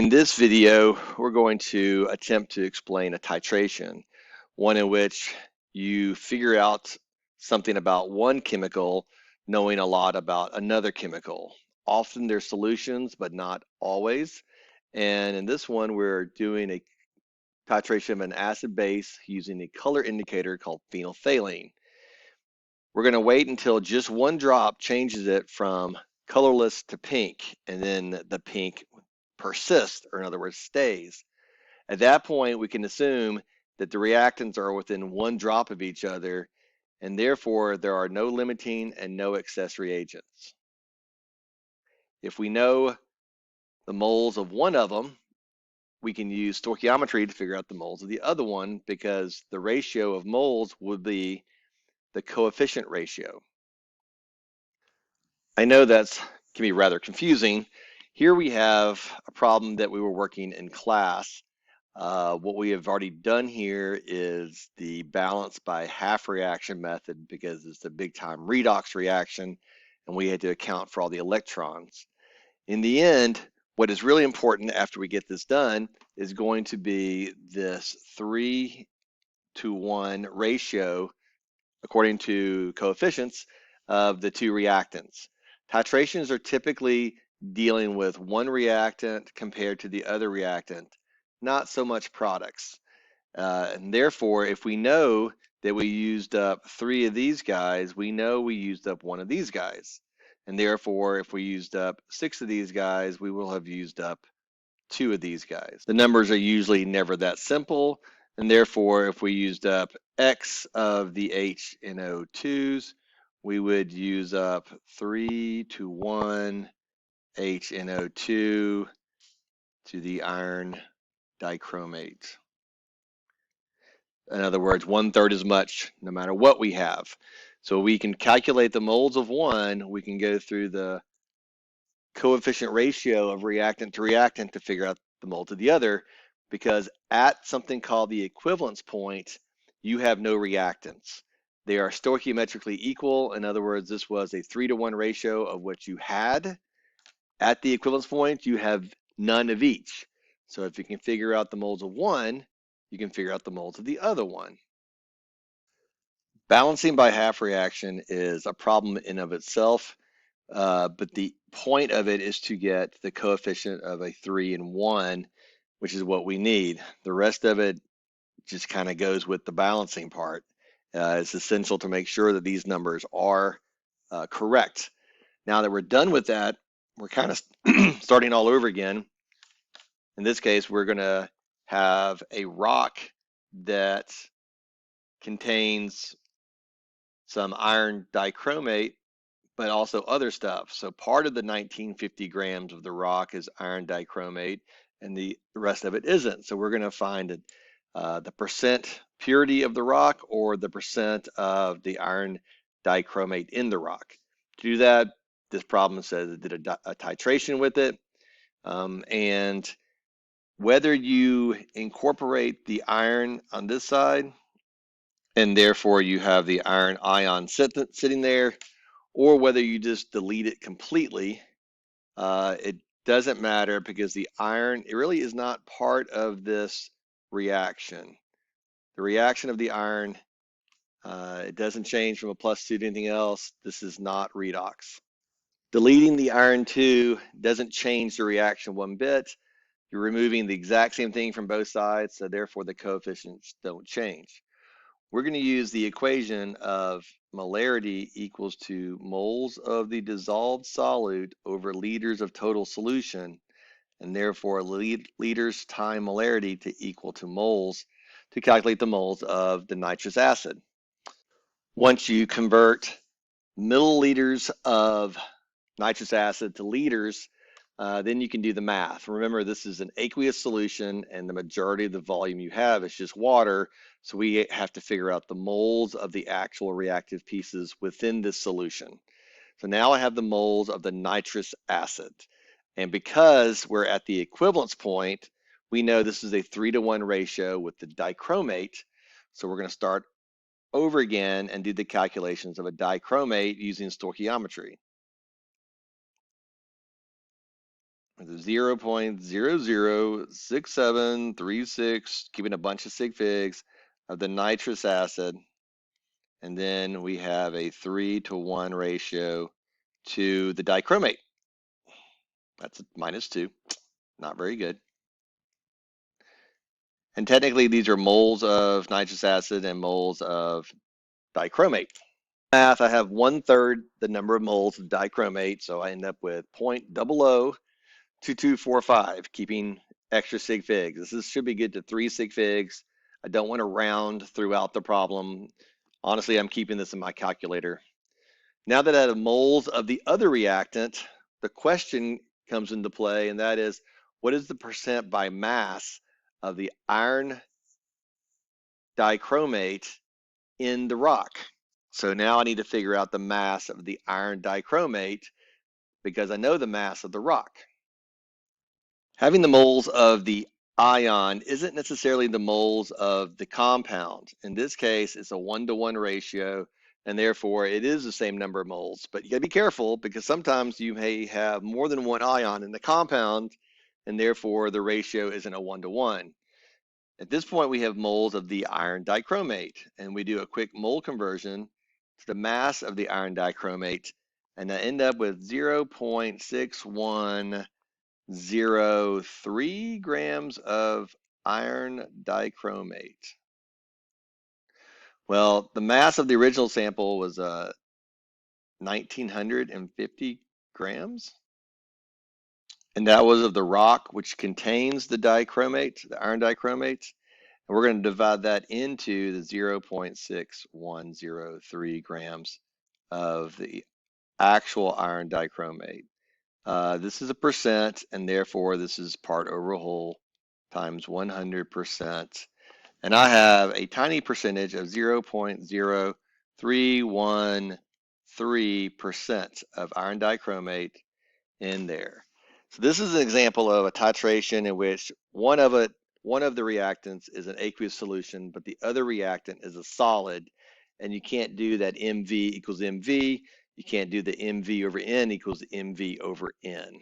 In this video, we're going to attempt to explain a titration, one in which you figure out something about one chemical knowing a lot about another chemical. Often there's solutions, but not always. And in this one, we're doing a titration of an acid base using a color indicator called phenolphthalein. We're going to wait until just one drop changes it from colorless to pink, and then the pink persists, or in other words, stays. At that point, we can assume that the reactants are within one drop of each other, and therefore there are no limiting and no excess reagents. If we know the moles of one of them, we can use stoichiometry to figure out the moles of the other one, because the ratio of moles would be the coefficient ratio. I know that can be rather confusing. Here we have a problem that we were working in class. What we have already done here is the balance by half reaction method, because it's a big time redox reaction and we had to account for all the electrons. In the end, what is really important after we get this done is going to be this 3-to-1 ratio, according to coefficients, of the two reactants. Titrations are typically dealing with one reactant compared to the other reactant, not so much products. And therefore, if we know that we used up 3 of these guys, we know we used up 1 of these guys. And therefore, if we used up 6 of these guys, we will have used up 2 of these guys. The numbers are usually never that simple, and therefore, if we used up X of the HNO2s, we would use up 3-to-1 HNO2 to the iron dichromate. In other words, 1/3 as much no matter what we have. So we can calculate the moles of one, we can go through the coefficient ratio of reactant to reactant to figure out the mole to the other, because at something called the equivalence point, you have no reactants. They are stoichiometrically equal. In other words, this was a 3-to-1 ratio of what you had. At the equivalence point, you have none of each. So if you can figure out the moles of one, you can figure out the moles of the other one. Balancing by half reaction is a problem in of itself, but the point of it is to get the coefficient of a 3 and 1, which is what we need. The rest of it just kind of goes with the balancing part. It's essential to make sure that these numbers are correct. Now that we're done with that, we're kind of starting all over again. In this case, we're going to have a rock that contains some iron dichromate, but also other stuff. So part of the 1950 grams of the rock is iron dichromate, and the rest of it isn't. So we're going to find the percent purity of the rock, or the percent of the iron dichromate in the rock. To do that, this problem says it did a titration with it. And whether you incorporate the iron on this side, and therefore you have the iron ion sitting there, or whether you just delete it completely, it doesn't matter, because the iron, it really is not part of this reaction. The reaction of the iron, it doesn't change from a +2 to anything else. This is not redox. Deleting the iron 2 doesn't change the reaction one bit. You're removing the exact same thing from both sides, so therefore the coefficients don't change. We're going to use the equation of molarity equals to moles of the dissolved solute over liters of total solution, and therefore liters times molarity to equal to moles, to calculate the moles of the nitrous acid. Once you convert milliliters of nitrous acid to liters, then you can do the math. Remember, this is an aqueous solution, and the majority of the volume you have is just water, so we have to figure out the moles of the actual reactive pieces within this solution. So now I have the moles of the nitrous acid, and because we're at the equivalence point, we know this is a 3-to-1 ratio with the dichromate, so we're going to start over again and do the calculations of a dichromate using stoichiometry. 0.006736, keeping a bunch of sig figs of the nitrous acid. And then we have a 3-to-1 ratio to the dichromate. That's a -2, not very good. And technically, these are moles of nitrous acid and moles of dichromate. Math, I have 1/3 the number of moles of dichromate, so I end up with 0.002245, keeping extra sig figs. This should be good to 3 sig figs. I don't want to round throughout the problem. Honestly, I'm keeping this in my calculator. Now that I have moles of the other reactant, the question comes into play, and that is, what is the percent by mass of the iron dichromate in the rock? So now I need to figure out the mass of the iron dichromate because I know the mass of the rock. Having the moles of the ion isn't necessarily the moles of the compound. In this case, it's a 1-to-1 ratio, and therefore it is the same number of moles. But you gotta be careful because sometimes you may have more than one ion in the compound, and therefore the ratio isn't a 1-to-1. At this point, we have moles of the iron dichromate, and we do a quick mole conversion to the mass of the iron dichromate, and I end up with 0.6103 grams of iron dichromate. Well, the mass of the original sample was 1,950 grams, and that was of the rock, which contains the dichromate, the iron dichromate. And we're going to divide that into the 0.6103 grams of the actual iron dichromate. This is a percent, and therefore this is part over whole times 100%. And I have a tiny percentage of 0.0313% of iron dichromate in there. So this is an example of a titration in which one of the reactants is an aqueous solution, but the other reactant is a solid, and you can't do that MV equals MV. You can't do the MV over N equals MV over N.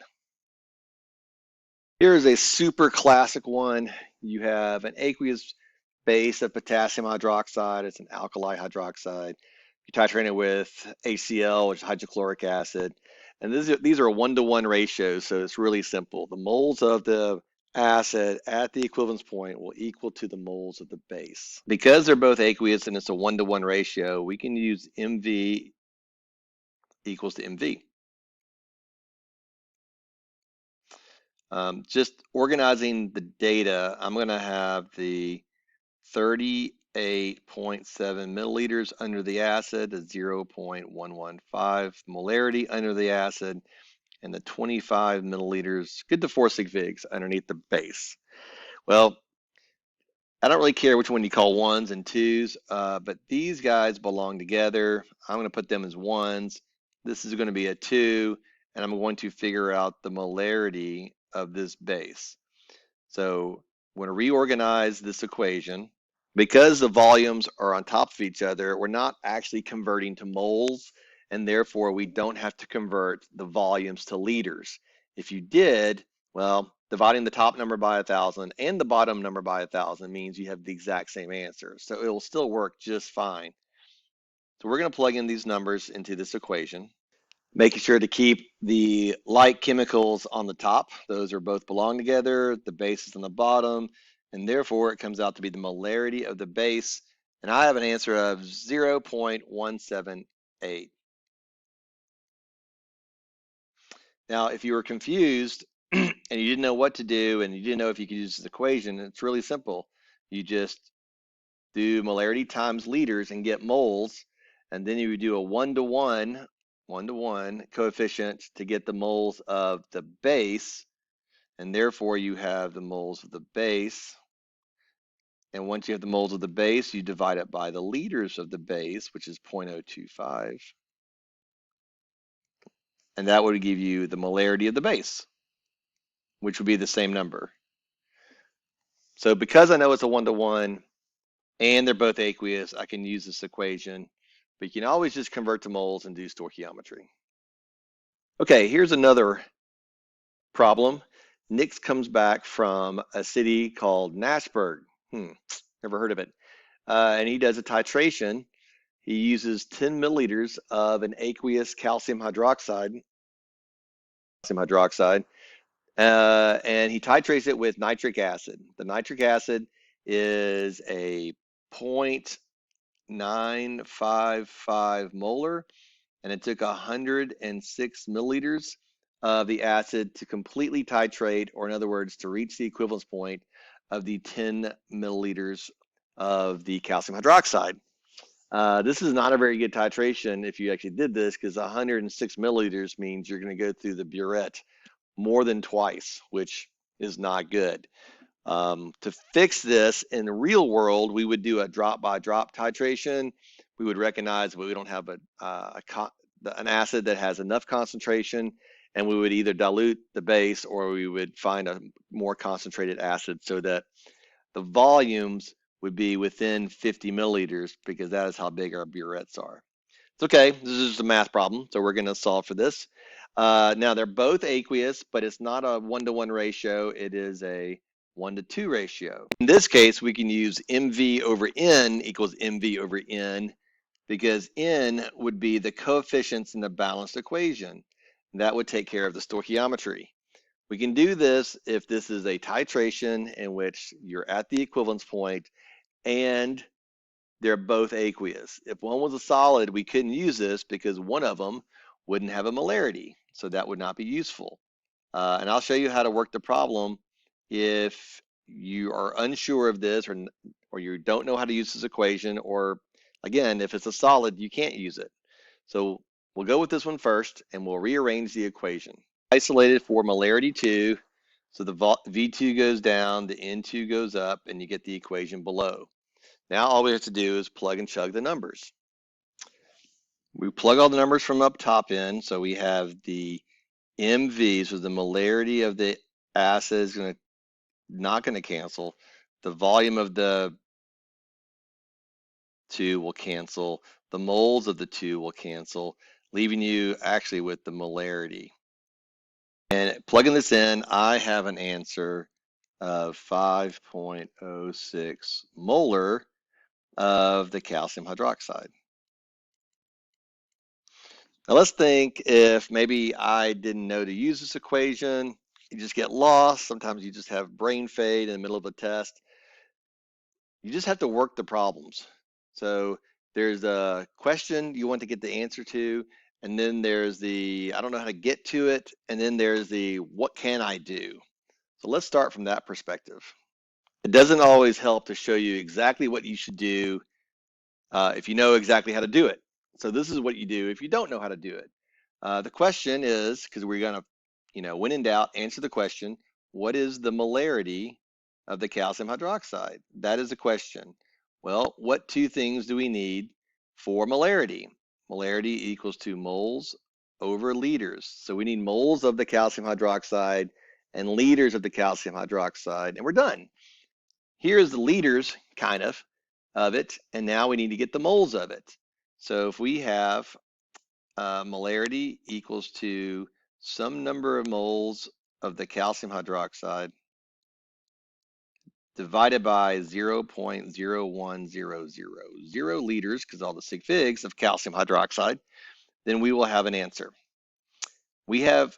Here is a super classic one. You have an aqueous base of potassium hydroxide. It's an alkali hydroxide. You titrate it with HCl, which is hydrochloric acid. And these are a 1-to-1 ratio, so it's really simple. The moles of the acid at the equivalence point will equal to the moles of the base. Because they're both aqueous and it's a 1-to-1 ratio, we can use MV equals to MV. Just organizing the data, I'm going to have the 38.7 milliliters under the acid, the 0.115 molarity under the acid, and the 25 milliliters, good to 4 sig figs underneath the base. Well, I don't really care which one you call ones and twos, but these guys belong together. I'm going to put them as ones. This is going to be a 2, and I'm going to figure out the molarity of this base. So I'm going to reorganize this equation. Because the volumes are on top of each other, we're not actually converting to moles, and therefore we don't have to convert the volumes to liters. If you did, well, dividing the top number by 1,000 and the bottom number by 1,000 means you have the exact same answer. So it will still work just fine. So we're going to plug in these numbers into this equation, making sure to keep the like chemicals on the top. Those are both belong together. The base is on the bottom, and therefore it comes out to be the molarity of the base. And I have an answer of 0.178. Now, if you were confused and you didn't know what to do and you didn't know if you could use this equation, it's really simple. You just do molarity times liters and get moles, and then you would do a 1-to-1 coefficient to get the moles of the base, and therefore you have the moles of the base. And once you have the moles of the base, you divide it by the liters of the base, which is 0.025. And that would give you the molarity of the base, which would be the same number. So because I know it's a 1-to-1 and they're both aqueous, I can use this equation, but you can always just convert to moles and do stoichiometry. Okay, here's another problem. Nix comes back from a city called Nashburg. Never heard of it. And he does a titration. He uses 10 milliliters of an aqueous calcium hydroxide, and he titrates it with nitric acid. The nitric acid is a 0.955 molar, and it took 106 milliliters of the acid to completely titrate, or in other words, to reach the equivalence point of the 10 milliliters of the calcium hydroxide. This is not a very good titration if you actually did this, because 106 milliliters means you're going to go through the burette more than twice, which is not good. To fix this in the real world, we would do a drop-by-drop titration. We would recognize that we don't have an acid that has enough concentration, and we would either dilute the base or we would find a more concentrated acid so that the volumes would be within 50 milliliters, because that is how big our burettes are. It's okay, this is just a math problem, so we're going to solve for this. Now they're both aqueous, but it's not a 1-to-1 ratio, it is a 1-to-2 ratio. In this case, we can use mv over n equals mv over n, because n would be the coefficients in the balanced equation. That would take care of the stoichiometry. We can do this if this is a titration in which you're at the equivalence point and they're both aqueous. If one was a solid, we couldn't use this because one of them wouldn't have a molarity, so that would not be useful. And I'll show you how to work the problem if you are unsure of this, or you don't know how to use this equation, or again, if it's a solid, you can't use it. So we'll go with this one first, and we'll rearrange the equation. Isolated for molarity 2, so the V2 goes down, the N2 goes up, and you get the equation below. Now all we have to do is plug and chug the numbers. We plug all the numbers from up top in, so we have the MV, so the molarity of the acid is not going to cancel. The volume of the 2 will cancel. The moles of the 2 will cancel, leaving you actually with the molarity. And plugging this in, I have an answer of 5.06 molar of the calcium hydroxide. Now let's think if maybe I didn't know to use this equation. You just get lost. Sometimes you just have brain fade in the middle of a test. You just have to work the problems. So there's a question you want to get the answer to, and then there's the I don't know how to get to it, and then there's the what can I do? So let's start from that perspective. It doesn't always help to show you exactly what you should do if you know exactly how to do it. So this is what you do if you don't know how to do it. The question is, because we're going to, when in doubt, answer the question, what is the molarity of the calcium hydroxide? That is the question. Well, what two things do we need for molarity? Molarity equals to moles over liters. So we need moles of the calcium hydroxide and liters of the calcium hydroxide, and we're done. Here's the liters, kind of it, and now we need to get the moles of it. So if we have molarity equals to some number of moles of the calcium hydroxide divided by 0.01000 liters, because all the sig figs of calcium hydroxide, then we will have an answer.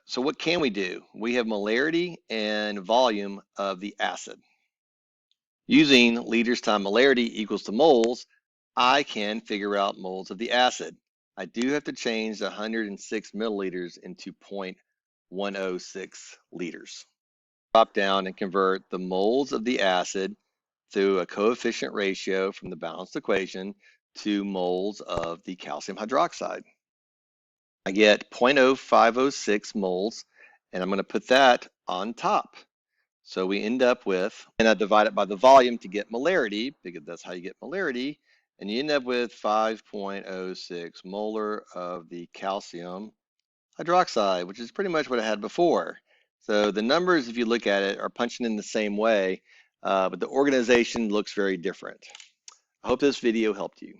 So what can we do? We have molarity and volume of the acid. Using liters times molarity equals to moles, I can figure out moles of the acid. I do have to change the 106 milliliters into 0.106 liters. Drop down and convert the moles of the acid through a coefficient ratio from the balanced equation to moles of the calcium hydroxide. I get 0.0506 moles, and I'm going to put that on top. So we end up with, and I divide it by the volume to get molarity, because that's how you get molarity, and you end up with 5.06 molar of the calcium hydroxide, which is pretty much what I had before. So the numbers, if you look at it, are punching in the same way, but the organization looks very different. I hope this video helped you.